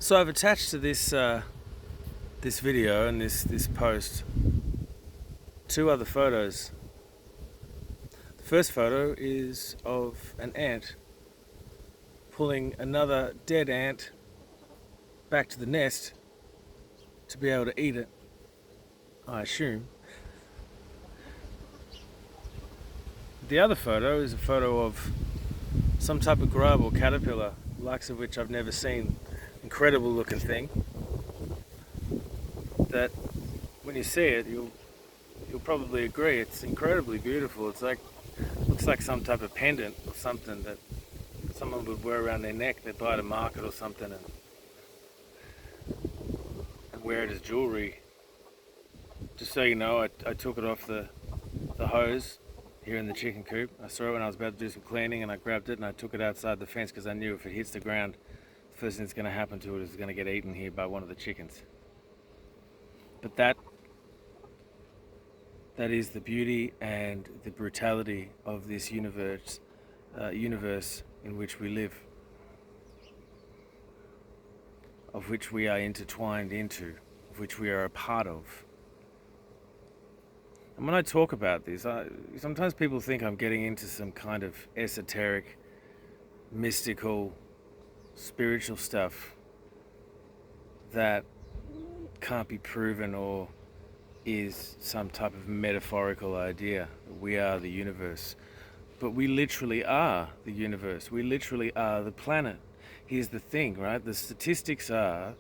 So I've attached to this video and this post two other photos. The first photo is of an ant pulling another dead ant back to the nest to be able to eat it, I assume. The other photo is a photo of some type of grub or caterpillar, the likes of which I've never seen. Incredible looking thing that when you see it you'll probably agree it's incredibly beautiful. It's like, looks like some type of pendant or something that someone would wear around their neck. They'd buy at a market or something and wear it as jewelry. Just so you know, I took it off the hose here in the chicken coop. I saw it when I was about to do some cleaning and I grabbed it and I took it outside the fence because I knew if it hits the ground, the first thing that's going to happen to it is it's going to get eaten here by one of the chickens. But that is the beauty and the brutality of this universe in which we live, of which we are intertwined into, of which we are a part of. And when I talk about this, sometimes people think I'm getting into some kind of esoteric, mystical, spiritual stuff that can't be proven or is some type of metaphorical idea. We are the universe. But we literally are the universe. We literally are the planet. Here's the thing, right? The statistics are,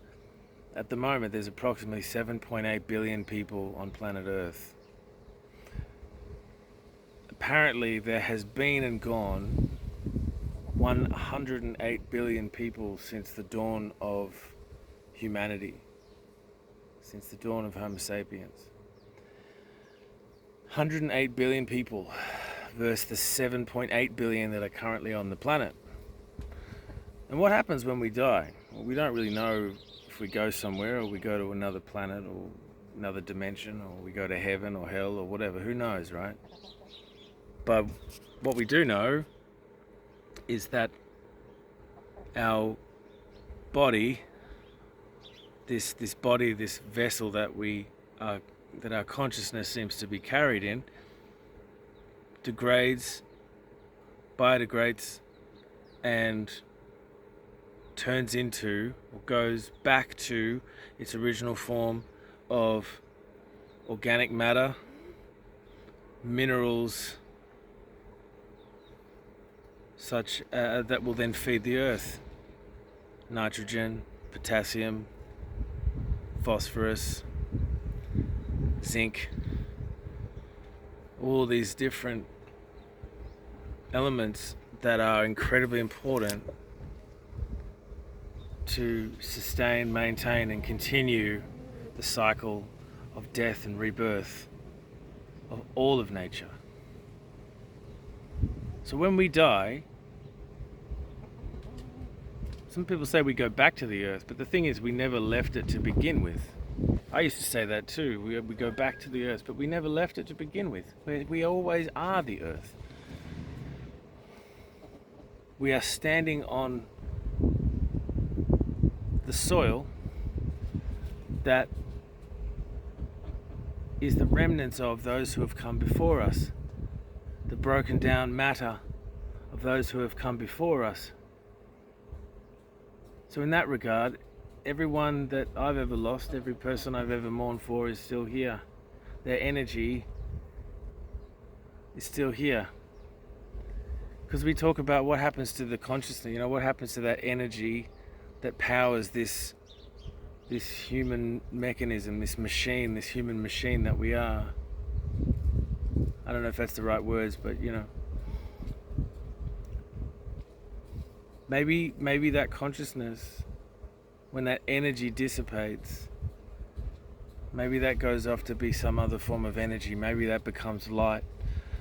at the moment, there's approximately 7.8 billion people on planet Earth. Apparently, there has been and gone 108 billion people since the dawn of humanity, since the dawn of Homo sapiens. 108 billion people versus the 7.8 billion that are currently on the planet. And what happens when we die? Well, we don't really know if we go somewhere or we go to another planet or another dimension or we go to heaven or hell or whatever. Who knows, right? But what we do know is that our body, this body, this vessel that that our consciousness seems to be carried in, degrades, biodegrades, and turns into, or goes back to, its original form of organic matter, minerals, such that will then feed the earth. Nitrogen, potassium, phosphorus, zinc, all these different elements that are incredibly important to sustain, maintain, and continue the cycle of death and rebirth of all of nature. So when we die, some people say we go back to the earth, but the thing is, we never left it to begin with. I used to say that too. We go back to the earth, but we never left it to begin with. We always are the earth. We are standing on the soil that is the remnants of those who have come before us, the broken down matter of those who have come before us. So in that regard, everyone that I've ever lost, every person I've ever mourned for is still here. Their energy is still here. Because we talk about what happens to the consciousness, what happens to that energy that powers this human mechanism, this human machine that we are. I don't know if that's the right words, but maybe that consciousness, when that energy dissipates, maybe that goes off to be some other form of energy. Maybe that becomes light.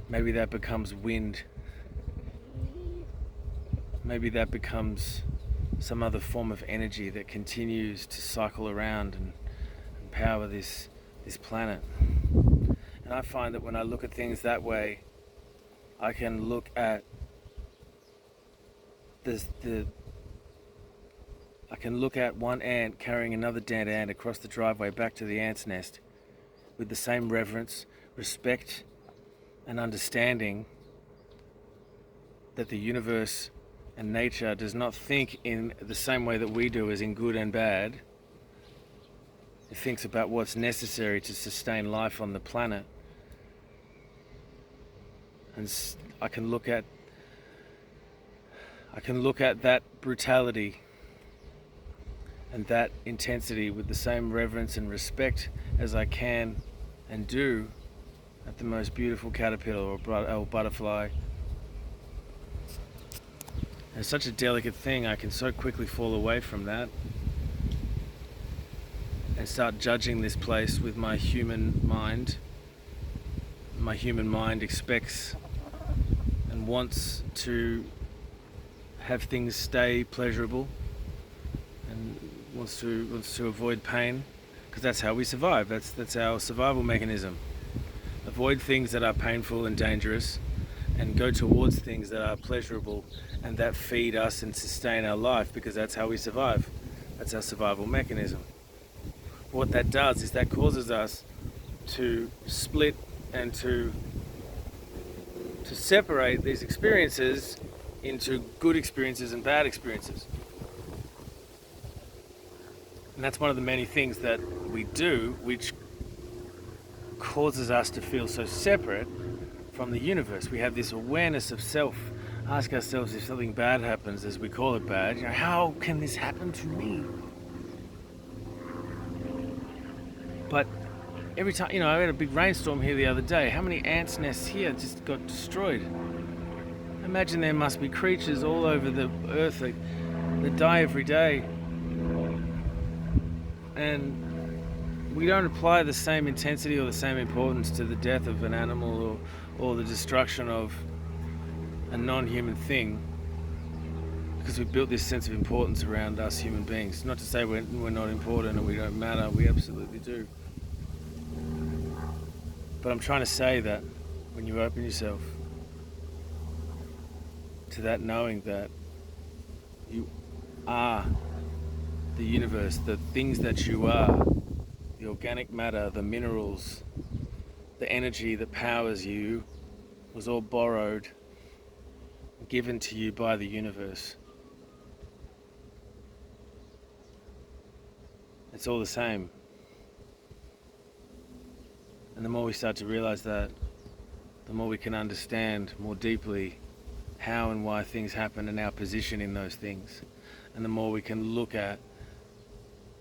Maybe that becomes wind. Maybe that becomes some other form of energy that continues to cycle around and power this planet. And I find that when I look at things that way, I can look at the I can look at one ant carrying another dead ant across the driveway back to the ant's nest with the same reverence, respect, and understanding that the universe and nature does not think in the same way that we do, as in good and bad. It thinks about what's necessary to sustain life on the planet. And I can look at that brutality and that intensity with the same reverence and respect as I can and do at the most beautiful caterpillar or butterfly. It's such a delicate thing. I can so quickly fall away from that and start judging this place with my human mind. My human mind expects and wants to have things stay pleasurable and wants to avoid pain, because that's how we survive. That's our survival mechanism. Avoid things that are painful and dangerous and go towards things that are pleasurable and that feed us and sustain our life, because that's how we survive. That's our survival mechanism. What that does is that causes us to split and to separate these experiences into good experiences and bad experiences. And that's one of the many things that we do which causes us to feel so separate from the universe. We have this awareness of self. Ask ourselves, if something bad happens, as we call it bad, how can this happen to me? But every time, I had a big rainstorm here the other day. How many ants' nests here just got destroyed? Imagine there must be creatures all over the earth that die every day. And we don't apply the same intensity or the same importance to the death of an animal or the destruction of a non-human thing, because we've built this sense of importance around us human beings. Not to say we're not important and we don't matter, we absolutely do. But I'm trying to say that when you open yourself to that knowing that you are the universe, the things that you are, the organic matter, the minerals, the energy that powers you, was all borrowed, given to you by the universe. It's all the same. And the more we start to realize that, the more we can understand more deeply how and why things happen and our position in those things. And the more we can look at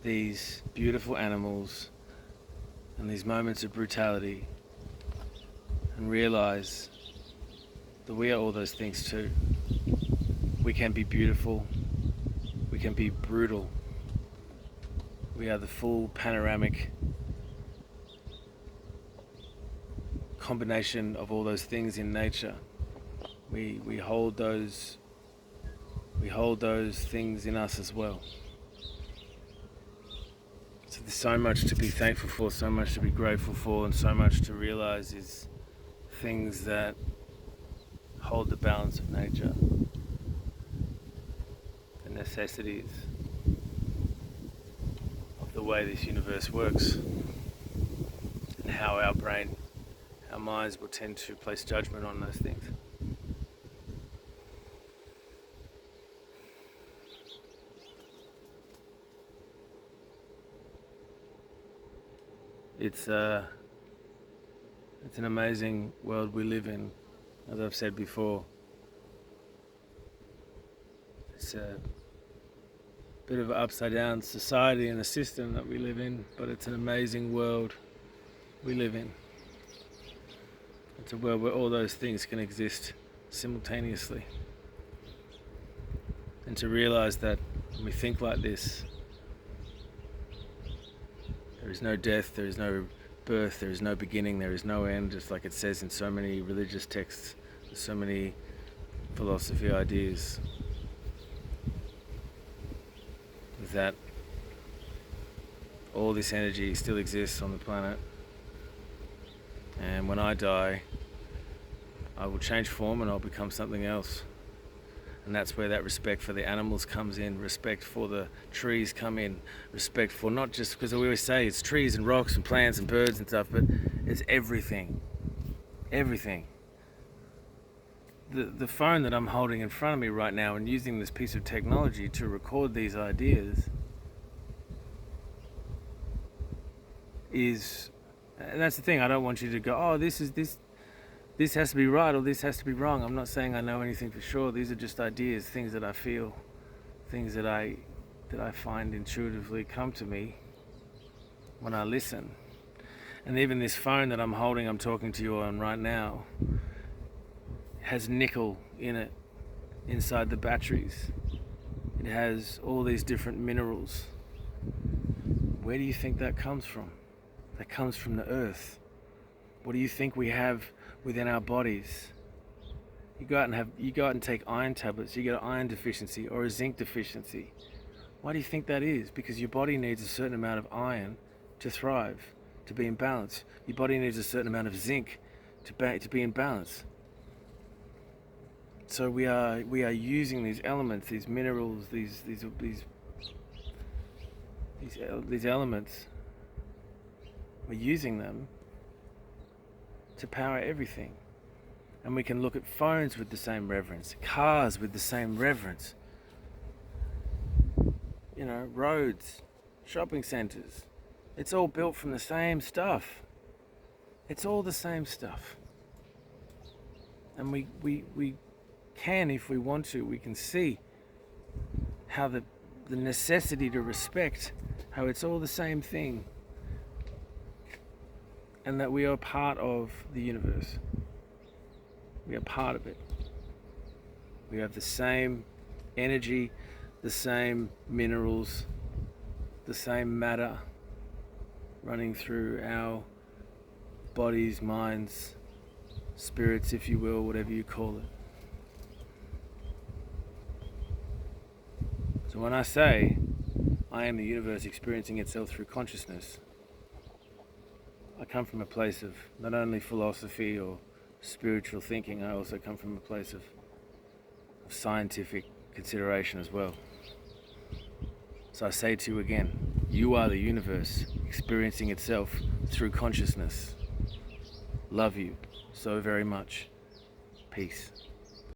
these beautiful animals and these moments of brutality and realize that we are all those things too. We can be beautiful, we can be brutal. We are the full panoramic combination of all those things in nature. We hold those things in us as well. So there's so much to be thankful for, so much to be grateful for, and so much to realize is things that hold the balance of nature, the necessities of the way this universe works, and how our brain, our minds will tend to place judgment on those things. It's an amazing world we live in, as I've said before. It's a bit of an upside down society and a system that we live in, but it's an amazing world we live in. It's a world where all those things can exist simultaneously. And to realize that when we think like this, there is no death, there is no birth, there is no beginning, there is no end, just like it says in so many religious texts, so many philosophy ideas, that all this energy still exists on the planet, and when I die, I will change form and I'll become something else. And that's where that respect for the animals comes in, respect for the trees come in, respect for not just, because we always say it's trees and rocks and plants and birds and stuff, but it's everything. Everything. The phone that I'm holding in front of me right now and using this piece of technology to record these ideas is, and that's the thing, I don't want you to go, oh, this has to be right or this has to be wrong. I'm not saying I know anything for sure. These are just ideas, things that I feel, things that I find intuitively come to me when I listen. And even this phone that I'm holding, I'm talking to you on right now, has nickel in it inside the batteries. It has all these different minerals. Where do you think that comes from? That comes from the earth. What do you think we have within our bodies? You go out and take iron tablets, you get an iron deficiency or a zinc deficiency. Why do you think that is? Because your body needs a certain amount of iron to thrive, to be in balance. Your body needs a certain amount of zinc to be in balance. So we are using these elements, these minerals, these elements. We're using them to power everything. And we can look at phones with the same reverence, cars with the same reverence, roads, shopping centers. It's all built from the same stuff. It's all the same stuff. And we can, if we want to, we can see how the necessity to respect, how it's all the same thing. And that we are part of the universe. We are part of it. We have the same energy, the same minerals, the same matter running through our bodies, minds, spirits, if you will, whatever you call it. So when I say I am the universe experiencing itself through consciousness, I come from a place of not only philosophy or spiritual thinking, I also come from a place of scientific consideration as well. So I say to you again, you are the universe experiencing itself through consciousness. Love you so very much. Peace.